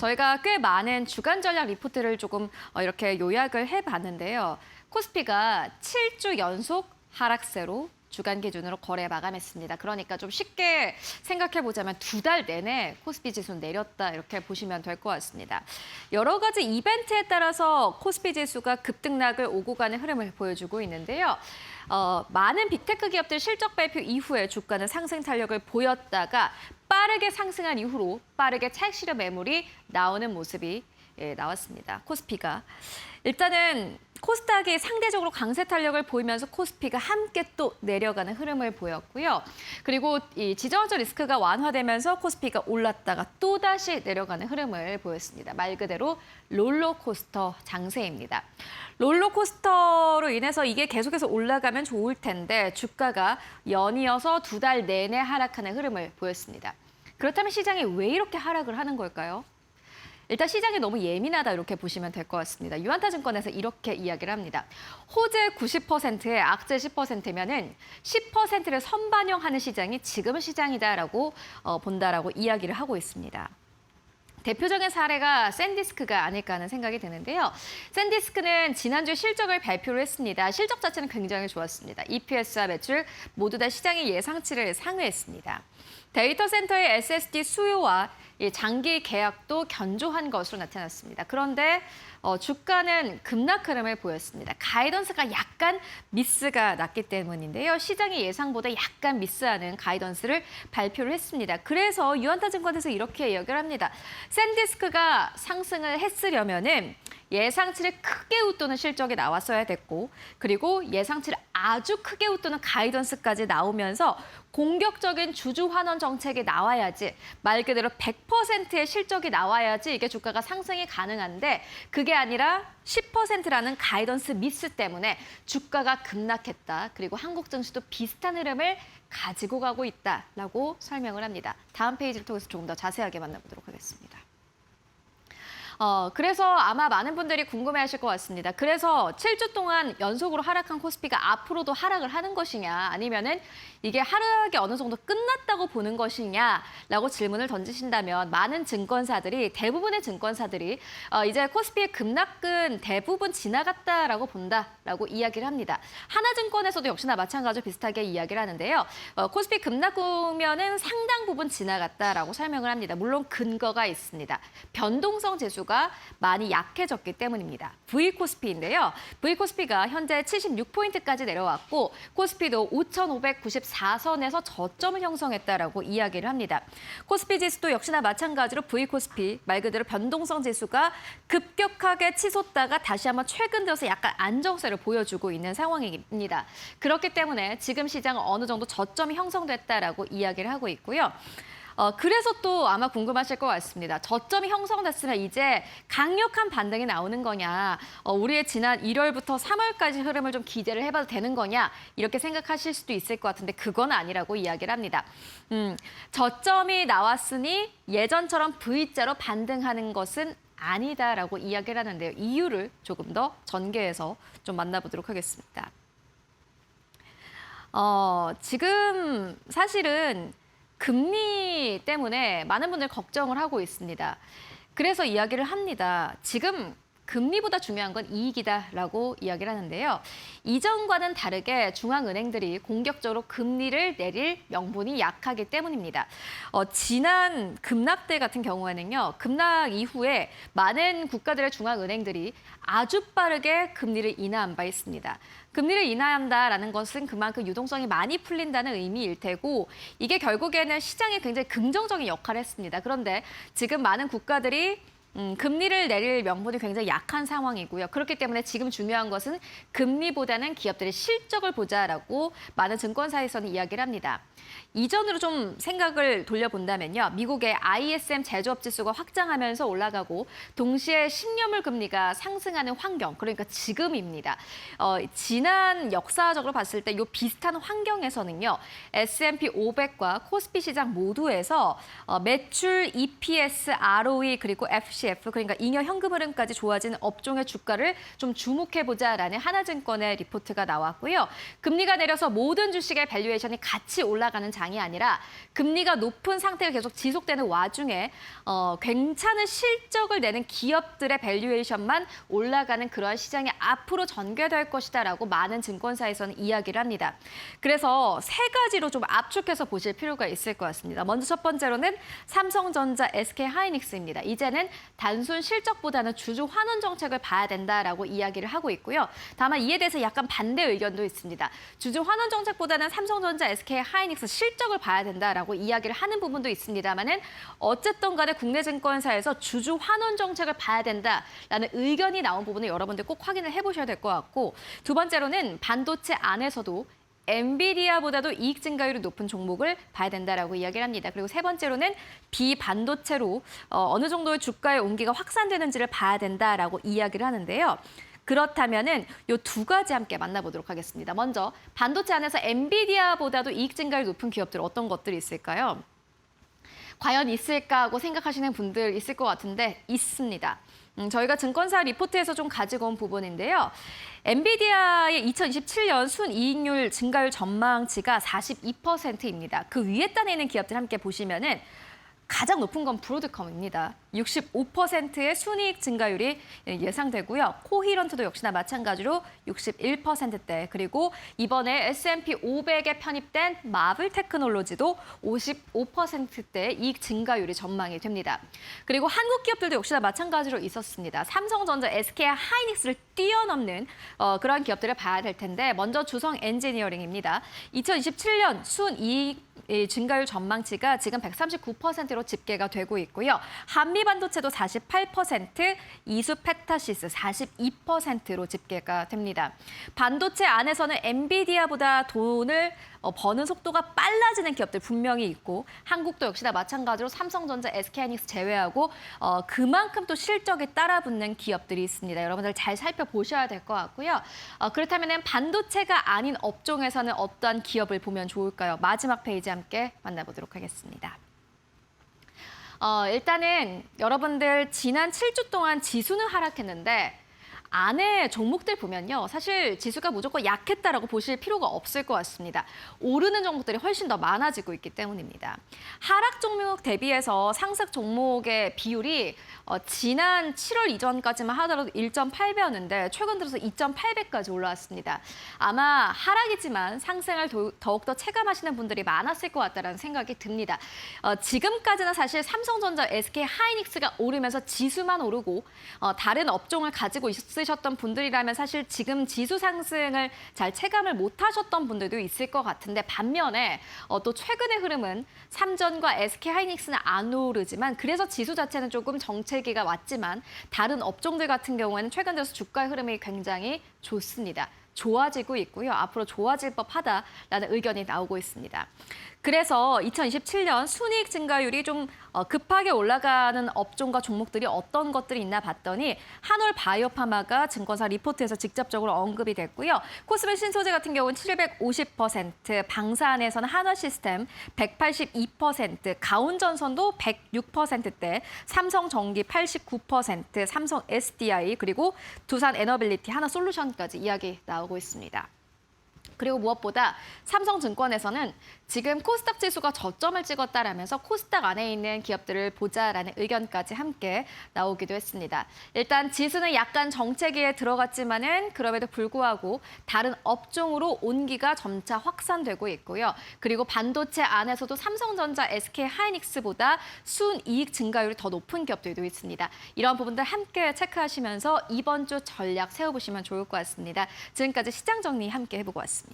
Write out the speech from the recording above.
저희가 꽤 많은 주간 전략 리포트를 조금 이렇게 요약을 해봤는데요. 코스피가 7주 연속 하락세로 주간 기준으로 거래 마감했습니다. 그러니까 좀 쉽게 생각해보자면 2달 내내 코스피 지수는 내렸다 이렇게 보시면 될 것 같습니다. 여러 가지 이벤트에 따라서 코스피 지수가 급등락을 오고 가는 흐름을 보여주고 있는데요. 많은 빅테크 기업들 실적 발표 이후에 주가는 상승 탄력을 보였다가 빠르게 상승한 이후로 빠르게 차익 실현 매물이 나오는 모습이 나왔습니다. 코스피가. 일단은 코스닥이 상대적으로 강세 탄력을 보이면서 코스피가 함께 또 내려가는 흐름을 보였고요. 그리고 이 지정학적 리스크가 완화되면서 코스피가 올랐다가 또다시 내려가는 흐름을 보였습니다. 말 그대로 롤러코스터 장세입니다. 롤러코스터로 인해서 이게 계속해서 올라가면 좋을 텐데 주가가 연이어서 2달 내내 하락하는 흐름을 보였습니다. 그렇다면 시장이 왜 이렇게 하락을 하는 걸까요? 일단 시장이 너무 예민하다 이렇게 보시면 될 것 같습니다. 유한타증권에서 이렇게 이야기를 합니다. 호재 90%에 악재 10%면은 10%를 선반영하는 시장이 지금은 시장이다라고 본다라고 이야기를 하고 있습니다. 대표적인 사례가 샌디스크가 아닐까 하는 생각이 드는데요. 샌디스크는 지난주 실적을 발표를 했습니다. 실적 자체는 굉장히 좋았습니다. EPS와 매출 모두 다 시장의 예상치를 상회했습니다. 데이터 센터의 SSD 수요와 장기 계약도 견조한 것으로 나타났습니다. 그런데 주가는 급락 흐름을 보였습니다. 가이던스가 약간 미스가 났기 때문인데요. 시장의 예상보다 약간 미스하는 가이던스를 발표를 했습니다. 그래서 유한타증권에서 이렇게 이야기를 합니다. 샌디스크가 상승을 했으려면은 예상치를 크게 웃도는 실적이 나왔어야 됐고 그리고 예상치를 아주 크게 웃도는 가이던스까지 나오면서 공격적인 주주 환원 정책이 나와야지 말 그대로 100%의 실적이 나와야지 이게 주가가 상승이 가능한데 그게 아니라 10%라는 가이던스 미스 때문에 주가가 급락했다. 그리고 한국 증시도 비슷한 흐름을 가지고 가고 있다라고 설명을 합니다. 다음 페이지를 통해서 조금 더 자세하게 만나보도록 하겠습니다. 그래서 아마 많은 분들이 궁금해하실 것 같습니다. 그래서 7주 동안 연속으로 하락한 코스피가 앞으로도 하락을 하는 것이냐 아니면은 이게 하락이 어느 정도 끝났다고 보는 것이냐라고 질문을 던지신다면 많은 증권사들이 대부분의 증권사들이 이제 코스피의 급락은 대부분 지나갔다라고 본다라고 이야기를 합니다. 하나증권에서도 역시나 마찬가지로 비슷하게 이야기를 하는데요. 코스피 급락 후면은 상당 부분 지나갔다라고 설명을 합니다. 물론 근거가 있습니다. 변동성 지수가 많이 약해졌기 때문입니다. V코스피인데요. V코스피가 현재 76포인트까지 내려왔고 코스피도 5,594선에서 저점을 형성했다라고 이야기를 합니다. 코스피 지수도 역시나 마찬가지로 V코스피 말 그대로 변동성 지수가 급격하게 치솟다가 다시 한번 최근 들어서 약간 안정세를 보여주고 있는 상황입니다. 그렇기 때문에 지금 시장은 어느 정도 저점이 형성됐다라고 이야기를 하고 있고요. 그래서 또 아마 궁금하실 것 같습니다. 저점이 형성됐으면 이제 강력한 반등이 나오는 거냐, 우리의 지난 1월부터 3월까지 흐름을 좀 기대를 해봐도 되는 거냐 이렇게 생각하실 수도 있을 것 같은데 그건 아니라고 이야기를 합니다. 저점이 나왔으니 예전처럼 V자로 반등하는 것은 아니다라고 이야기를 하는데요. 이유를 조금 더 전개해서 좀 만나보도록 하겠습니다. 지금 사실은 금리 때문에 많은 분들이 걱정을 하고 있습니다. 그래서 이야기를 합니다. 지금 금리보다 중요한 건 이익이다라고 이야기를 하는데요. 이전과는 다르게 중앙은행들이 공격적으로 금리를 내릴 명분이 약하기 때문입니다. 지난 급락 때 같은 경우에는요. 급락 이후에 많은 국가들의 중앙은행들이 아주 빠르게 금리를 인하한 바 있습니다. 금리를 인하한다라는 것은 그만큼 유동성이 많이 풀린다는 의미일 테고 이게 결국에는 시장에 굉장히 긍정적인 역할을 했습니다. 그런데 지금 많은 국가들이 금리를 내릴 명분이 굉장히 약한 상황이고요. 그렇기 때문에 지금 중요한 것은 금리보다는 기업들의 실적을 보자라고 많은 증권사에서는 이야기를 합니다. 이전으로 좀 생각을 돌려본다면요. 미국의 ISM 제조업 지수가 확장하면서 올라가고 동시에 10년물 금리가 상승하는 환경, 그러니까 지금입니다. 지난 역사적으로 봤을 때 이 비슷한 환경에서는요. S&P 500과 코스피 시장 모두에서 매출, EPS, ROE 그리고 FC DCF, 그러니까 잉여 현금 흐름까지 좋아지는 업종의 주가를 좀 주목해보자라는 하나증권의 리포트가 나왔고요. 금리가 내려서 모든 주식의 밸류에이션이 같이 올라가는 장이 아니라 금리가 높은 상태가 계속 지속되는 와중에 괜찮은 실적을 내는 기업들의 밸류에이션만 올라가는 그러한 시장이 앞으로 전개될 것이다라고 많은 증권사에서는 이야기를 합니다. 그래서 세 가지로 좀 압축해서 보실 필요가 있을 것 같습니다. 먼저 첫 번째로는 삼성전자, SK하이닉스입니다. 이제는 단순 실적보다는 주주 환원 정책을 봐야 된다라고 이야기를 하고 있고요. 다만 이에 대해서 약간 반대 의견도 있습니다. 주주 환원 정책보다는 삼성전자, SK하이닉스 실적을 봐야 된다라고 이야기를 하는 부분도 있습니다만은 어쨌든 간에 국내 증권사에서 주주 환원 정책을 봐야 된다라는 의견이 나온 부분을 여러분들 꼭 확인을 해보셔야 될 것 같고, 두 번째로는 반도체 안에서도 엔비디아보다도 이익 증가율이 높은 종목을 봐야 된다라고 이야기를 합니다. 그리고 세 번째로는 비반도체로 어느 정도의 주가의 온기가 확산되는지를 봐야 된다라고 이야기를 하는데요. 그렇다면은 이 두 가지 함께 만나보도록 하겠습니다. 먼저 반도체 안에서 엔비디아보다도 이익 증가율이 높은 기업들 어떤 것들이 있을까요? 과연 있을까 하고 생각하시는 분들 있을 것 같은데 있습니다. 저희가 증권사 리포트에서 좀 가지고 온 부분인데요. 엔비디아의 2027년 순이익률 증가율 전망치가 42%입니다. 그 위에 단에 있는 기업들 함께 보시면은 가장 높은 건 브로드컴입니다. 65%의 순이익 증가율이 예상되고요. 코히런트도 역시나 마찬가지로 61%대, 그리고 이번에 S&P 500에 편입된 마블 테크놀로지도 55%대 이익 증가율이 전망이 됩니다. 그리고 한국 기업들도 역시나 마찬가지로 있었습니다. 삼성전자, SK하이닉스를 뛰어넘는 그런 기업들을 봐야 될 텐데, 먼저 주성 엔지니어링입니다. 2027년 순이익 증가율 전망치가 지금 139%로 집계가 되고 있고요. 한미 반도체도 48%, 이수 페타시스 42%로 집계가 됩니다. 반도체 안에서는 엔비디아보다 돈을 버는 속도가 빨라지는 기업들 분명히 있고, 한국도 역시나 마찬가지로 삼성전자, SK하이닉스 제외하고 그만큼 또 실적에 따라붙는 기업들이 있습니다. 여러분들 잘 살펴보셔야 될 것 같고요. 그렇다면 반도체가 아닌 업종에서는 어떠한 기업을 보면 좋을까요? 마지막 페이지 함께 만나보도록 하겠습니다. 일단은 여러분들 지난 7주 동안 지수는 하락했는데 안에 종목들 보면요. 사실 지수가 무조건 약했다라고 보실 필요가 없을 것 같습니다. 오르는 종목들이 훨씬 더 많아지고 있기 때문입니다. 하락 종목 대비해서 상승 종목의 비율이 지난 7월 이전까지만 하더라도 1.8배였는데 최근 들어서 2.8배까지 올라왔습니다. 아마 하락이지만 상승을 더욱더 체감하시는 분들이 많았을 것 같다는 생각이 듭니다. 지금까지는 사실 삼성전자, SK하이닉스가 오르면서 지수만 오르고 다른 업종을 가지고 있으셨던 분들이라면 사실 지금 지수 상승을 잘 체감을 못하셨던 분들도 있을 것 같은데, 반면에 또 최근의 흐름은 삼전과 SK하이닉스는 안 오르지만 그래서 지수 자체는 조금 정체기가 왔지만 다른 업종들 같은 경우에는 최근 들어서 주가 흐름이 굉장히 좋습니다. 좋아지고 있고요. 앞으로 좋아질 법하다라는 의견이 나오고 있습니다. 그래서 2027년 순이익 증가율이 좀 급하게 올라가는 업종과 종목들이 어떤 것들이 있나 봤더니 한올 바이오파마가 증권사 리포트에서 직접적으로 언급이 됐고요. 코스메 신소재 같은 경우는 750%, 방사안에서는 한화시스템 182%, 가온전선도 106%대, 삼성전기 89%, 삼성 SDI, 그리고 두산 에너빌리티, 하나솔루션까지 이야기 나오고 있습니다. 그리고 무엇보다 삼성증권에서는 지금 코스닥 지수가 저점을 찍었다라면서 코스닥 안에 있는 기업들을 보자라는 의견까지 함께 나오기도 했습니다. 일단 지수는 약간 정체기에 들어갔지만은 그럼에도 불구하고 다른 업종으로 온기가 점차 확산되고 있고요. 그리고 반도체 안에서도 삼성전자, SK하이닉스보다 순이익 증가율이 더 높은 기업들도 있습니다. 이런 부분들 함께 체크하시면서 이번 주 전략 세워보시면 좋을 것 같습니다. 지금까지 시장 정리 함께 해보고 왔습니다.